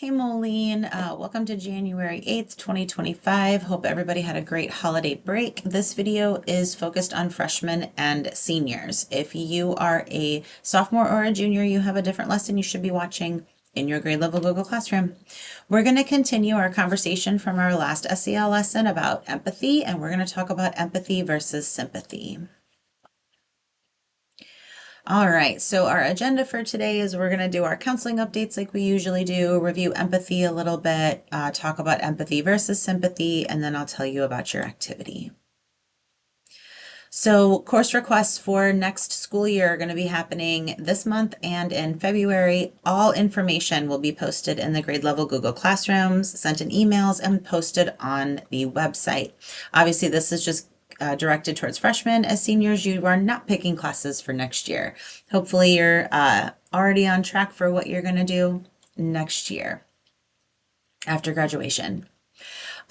Hey Moline, welcome to January 8th, 2025. Hope everybody had a great holiday break. This video is focused on freshmen and seniors. If you are a sophomore or a junior, you have a different lesson you should be watching in your grade level Google Classroom. We're going to continue our conversation from our last SEL lesson about empathy, and we're going to talk about empathy versus sympathy. All right, so our agenda for today is we're going to do our counseling updates like we usually do, review empathy a little bit, talk about empathy versus sympathy, and then I'll tell you about your activity. So course requests for next school year are going to be happening this month and in February. All information will be posted in the grade level Google Classrooms, sent in emails, and posted on the website. Obviously, this is just directed towards freshmen. As seniors, you are not picking classes for next year. Hopefully, you're already on track for what you're going to do next year after graduation.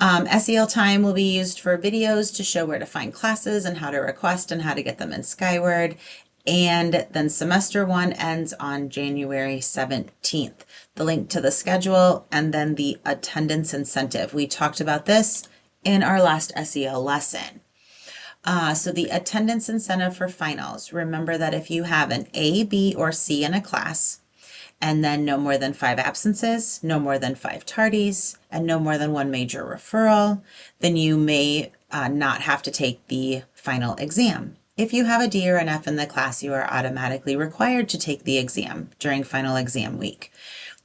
SEL time will be used for videos to show where to find classes and how to request and how to get them in Skyward. And then semester one ends on January 17th. The link to the schedule and then the attendance incentive. We talked about this in our last SEL lesson. So the attendance incentive for finals, remember that if you have an A, B, or C in a class, and then no more than 5 absences, no more than 5 tardies, and no more than 1 major referral, then you may not have to take the final exam. If you have a D or an F in the class, you are automatically required to take the exam during final exam week.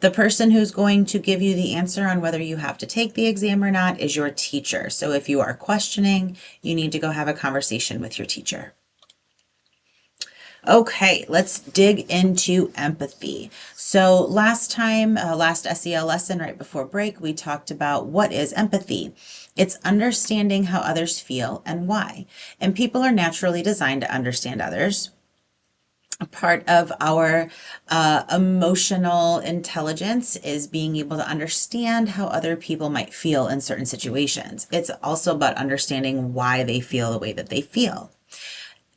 The person who's going to give you the answer on whether you have to take the exam or not is your teacher. So if you are questioning, you need to go have a conversation with your teacher. Okay, let's dig into empathy. So last time, last SEL lesson right before break, we talked about what is empathy. It's understanding how others feel and why. And people are naturally designed to understand others. A part of our emotional intelligence is being able to understand how other people might feel in certain situations. It's also about understanding why they feel the way that they feel.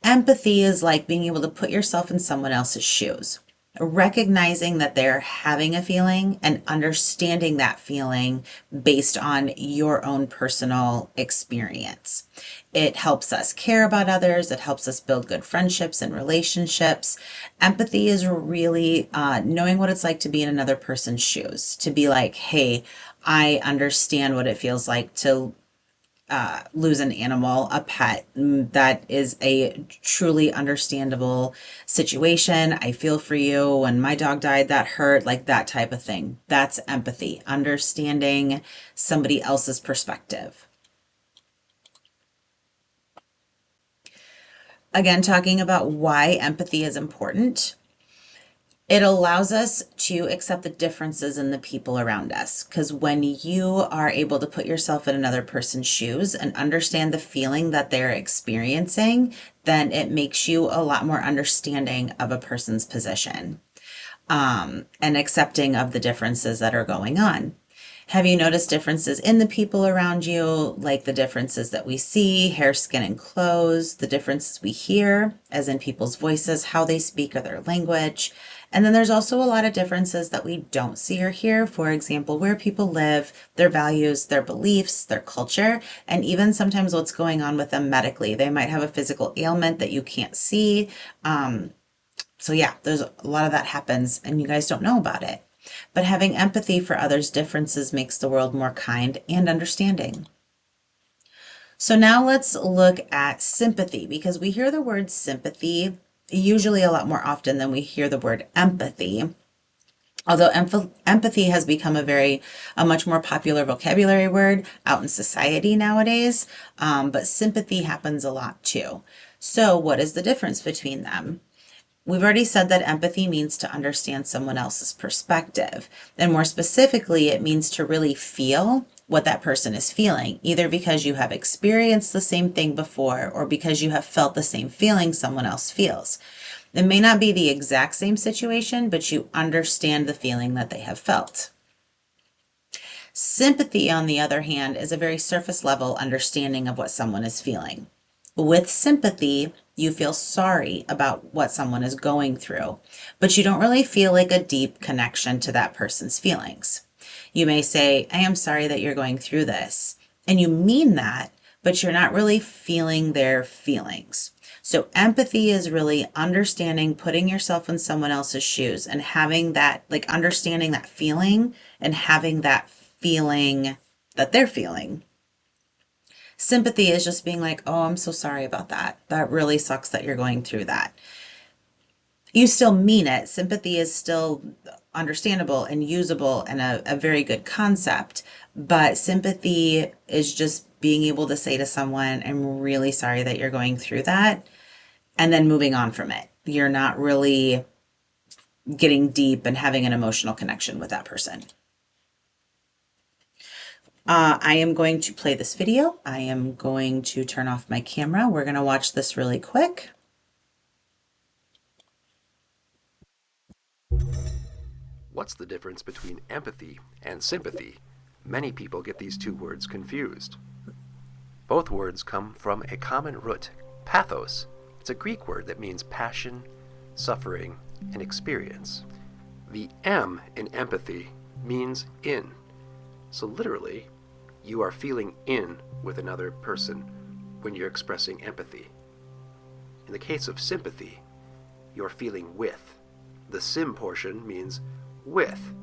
Empathy is like being able to put yourself in someone else's shoes, recognizing that they're having a feeling and understanding that feeling based on your own personal experience. It helps us care about others. It helps us build good friendships and relationships. Empathy is really knowing what it's like to be in another person's shoes, to be like, hey, I understand what it feels like to lose an animal, a pet. That is a truly understandable situation. I feel for you. When my dog died, that hurt, like that type of thing. That's empathy, understanding somebody else's perspective. Again, talking about why empathy is important. It allows us to accept the differences in the people around us. Because when you are able to put yourself in another person's shoes and understand the feeling that they're experiencing, then it makes you a lot more understanding of a person's position, and accepting of the differences that are going on. Have you noticed differences in the people around you, like the differences that we see, hair, skin, and clothes, the differences we hear, as in people's voices, how they speak, or their language? And then there's also a lot of differences that we don't see or hear. For example, where people live, their values, their beliefs, their culture, and even sometimes what's going on with them medically. They might have a physical ailment that you can't see. So yeah, there's a lot of that happens and you guys don't know about it. But having empathy for others' differences makes the world more kind and understanding. So now let's look at sympathy, because we hear the word sympathy usually a lot more often than we hear the word empathy. Although empathy has become a much more popular vocabulary word out in society nowadays, but sympathy happens a lot too. So what is the difference between them? We've already said that empathy means to understand someone else's perspective. And more specifically, it means to really feel what that person is feeling, either because you have experienced the same thing before or because you have felt the same feeling someone else feels. It may not be the exact same situation, but you understand the feeling that they have felt. Sympathy, on the other hand, is a very surface level understanding of what someone is feeling. With sympathy, you feel sorry about what someone is going through, but you don't really feel like a deep connection to that person's feelings. You may say, I am sorry that you're going through this. And you mean that, but you're not really feeling their feelings. So empathy is really understanding, putting yourself in someone else's shoes and having that, like understanding that feeling and having that feeling that they're feeling. Sympathy is just being like, oh, I'm so sorry about that. That really sucks that you're going through that. You still mean it. Sympathy is still understandable and usable and a very good concept. But sympathy is just being able to say to someone, I'm really sorry that you're going through that, and then moving on from it. You're not really getting deep and having an emotional connection with that person. I am going to play this video. I am going to turn off my camera. We're going to watch this really quick. What's the difference between empathy and sympathy? Many people get these two words confused. Both words come from a common root, pathos. It's a Greek word that means passion, suffering, and experience. The M in empathy means in. So literally, you are feeling in with another person when you're expressing empathy. In the case of sympathy, you're feeling with. The sim portion means with.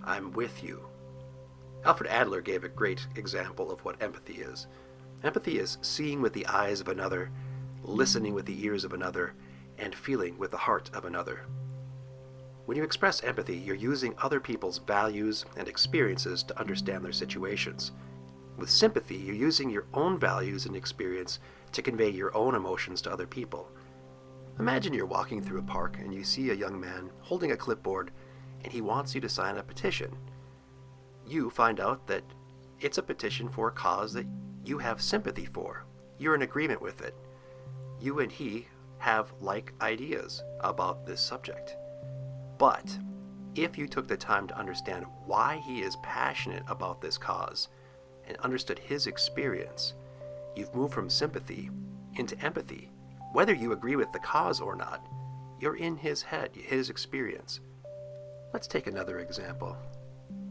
I'm with you. Alfred Adler gave a great example of what empathy is. Empathy is seeing with the eyes of another, listening with the ears of another, and feeling with the heart of another. When you express empathy, you're using other people's values and experiences to understand their situations. With sympathy, you're using your own values and experience to convey your own emotions to other people. Imagine you're walking through a park and you see a young man holding a clipboard and he wants you to sign a petition. You find out that it's a petition for a cause that you have sympathy for. You're in agreement with it. You and he have like ideas about this subject. But if you took the time to understand why he is passionate about this cause and understood his experience, you've moved from sympathy into empathy. Whether you agree with the cause or not, you're in his head, his experience. Let's take another example.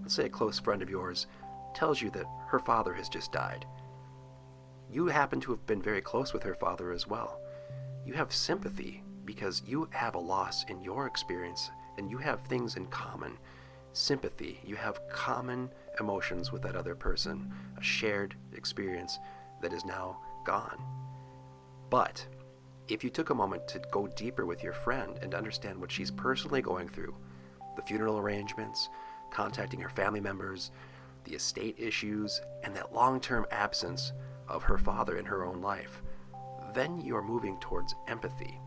Let's say a close friend of yours tells you that her father has just died. You happen to have been very close with her father as well. You have sympathy because you have a loss in your experience and you have things in common. Sympathy, you have common emotions with that other person, a shared experience that is now gone. But if you took a moment to go deeper with your friend and understand what she's personally going through, the funeral arrangements, contacting her family members, the estate issues, and that long-term absence of her father in her own life, then you're moving towards empathy.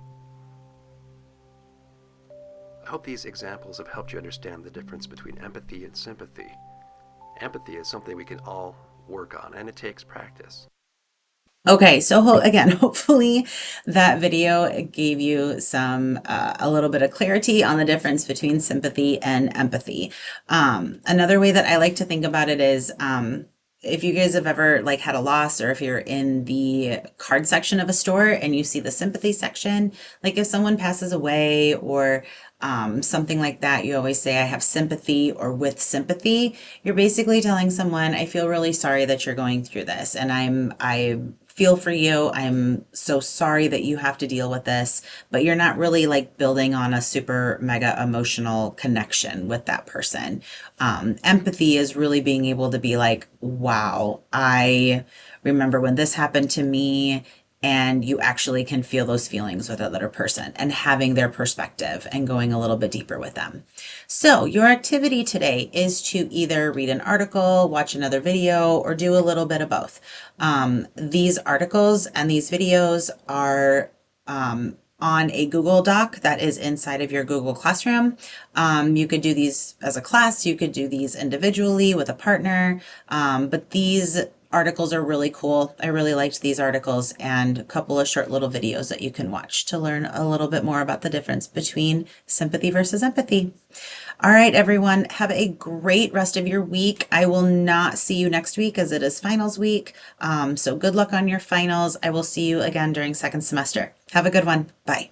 I hope these examples have helped you understand the difference between empathy and sympathy. Empathy is something we can all work on, and it takes practice. Okay, so again, hopefully that video gave you some a little bit of clarity on the difference between sympathy and empathy. Another way that I like to think about it is if you guys have ever like had a loss, or if you're in the card section of a store and you see the sympathy section, like if someone passes away or something like that, you always say, I have sympathy or with sympathy. You're basically telling someone, I feel really sorry that you're going through this, and I feel for you. I'm so sorry that you have to deal with this, but you're not really like building on a super mega emotional connection with that person. Empathy is really being able to be like, wow, I remember when this happened to me, and you actually can feel those feelings with another person and having their perspective and going a little bit deeper with them. So your activity today is to either read an article, watch another video, or do a little bit of both. These articles and these videos are on a Google Doc that is inside of your Google Classroom. You could do these as a class, you could do these individually with a partner, but these articles are really cool. I really liked these articles, and a couple of short little videos that you can watch to learn a little bit more about the difference between sympathy versus empathy. All right, everyone, have a great rest of your week. I will not see you next week as it is finals week. So good luck on your finals. I will see you again during second semester. Have a good one. Bye.